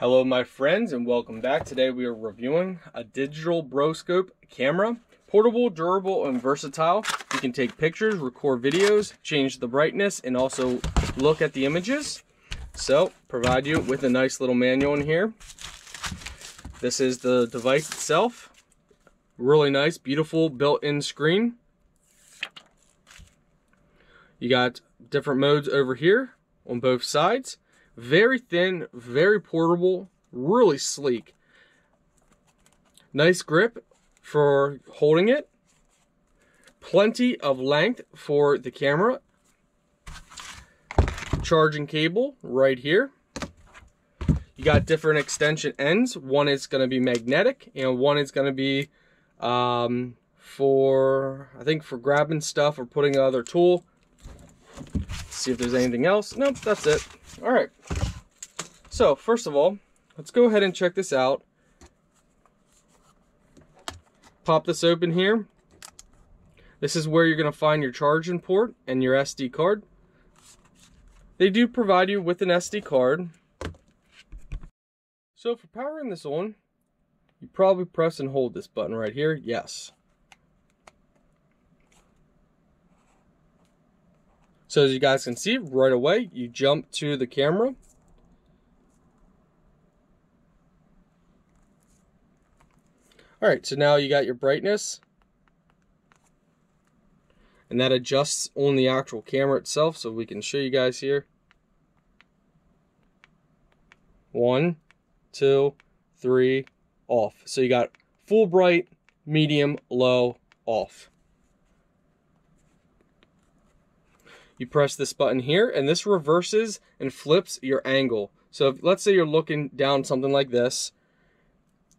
Hello my friends and welcome back. Today we are reviewing a digital Broscope camera. Portable, durable, and versatile. You can take pictures, record videos, change the brightness, and also look at the images. So, provide you with a nice little manual in here. This is the device itself. Really nice, beautiful built-in screen. You got different modes over here on both sides. Very thin, very portable, really sleek. Nice grip for holding it. Plenty of length for the camera. Charging cable right here. You got different extension ends. One is going to be magnetic and one is going to be for grabbing stuff or putting another tool. Let's see if there's anything else. Nope, that's it. All right. So first of all, let's go ahead and check this out. Pop this open here. This is where you're going to find your charging port and your SD card. They do provide you with an SD card. So for powering this on, you probably press and hold this button right here. Yes. So as you guys can see, right away, you jump to the camera. All right, so now you got your brightness. And that adjusts on the actual camera itself, so we can show you guys here. 1, 2, 3, off. So you got full bright, medium, low, off. You press this button here, and this reverses and flips your angle. So if, let's say you're looking down something like this,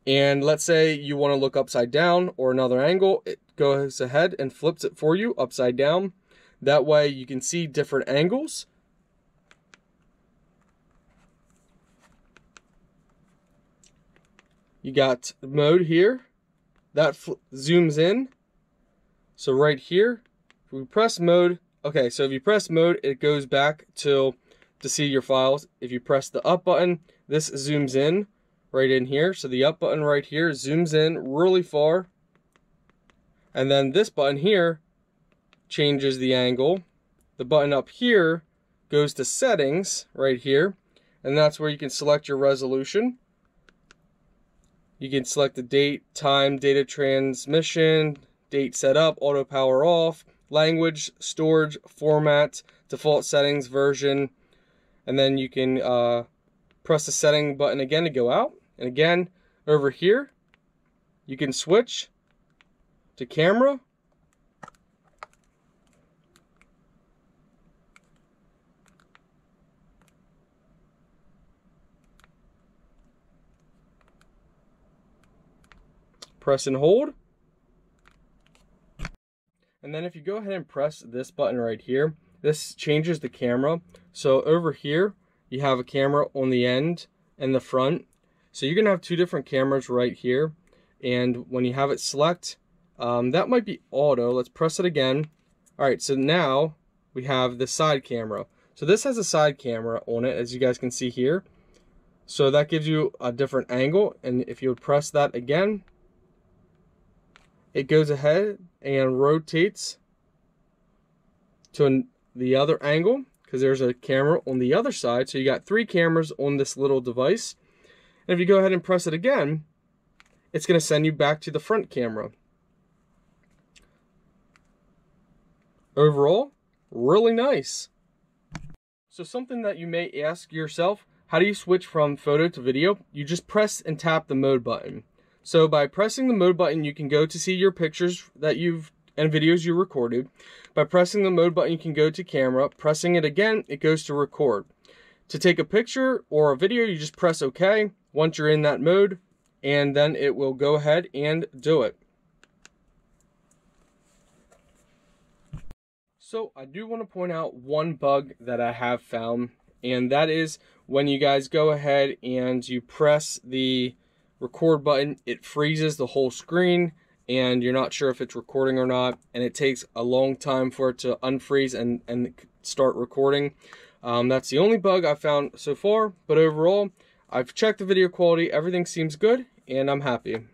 and let's say you want to look upside down or another angle, it goes ahead and flips it for you upside down. That way you can see different angles. You got mode here. That zooms in. So right here, if we press mode, okay, so if you press mode, it goes back to see your files. If you press the up button, this zooms in right in here. So the up button right here zooms in really far. And then this button here changes the angle. The button up here goes to settings right here. And that's where you can select your resolution. You can select the date, time, data transmission, date setup, auto power off, language, storage, format, default settings, version. And then you can press the setting button again to go out. And again, over here, you can switch to camera. Press and hold. And then if you go ahead and press this button right here, this changes the camera. So over here, you have a camera on the end and the front. So you're gonna have two different cameras right here. And when you have it select, that might be auto. Let's press it again. All right, so now we have the side camera. So this has a side camera on it, as you guys can see here. So that gives you a different angle. And if you would press that again, it goes ahead and rotates to the other angle because there's a camera on the other side. So you got three cameras on this little device. And if you go ahead and press it again, it's going to send you back to the front camera. Overall, really nice. So something that you may ask yourself, how do you switch from photo to video? You just press and tap the mode button. So by pressing the mode button, you can go to see your pictures that and videos you recorded. By pressing the mode button, you can go to camera. Pressing it again, it goes to record. To take a picture or a video, you just press OK once you're in that mode, and then it will go ahead and do it. So I do want to point out one bug that I have found, and that is when you guys go ahead and you press the record button, it freezes the whole screen and you're not sure if it's recording or not, and it takes a long time for it to unfreeze and start recording. That's the only bug I found so far, but overall I've checked the video quality, everything seems good, and I'm happy.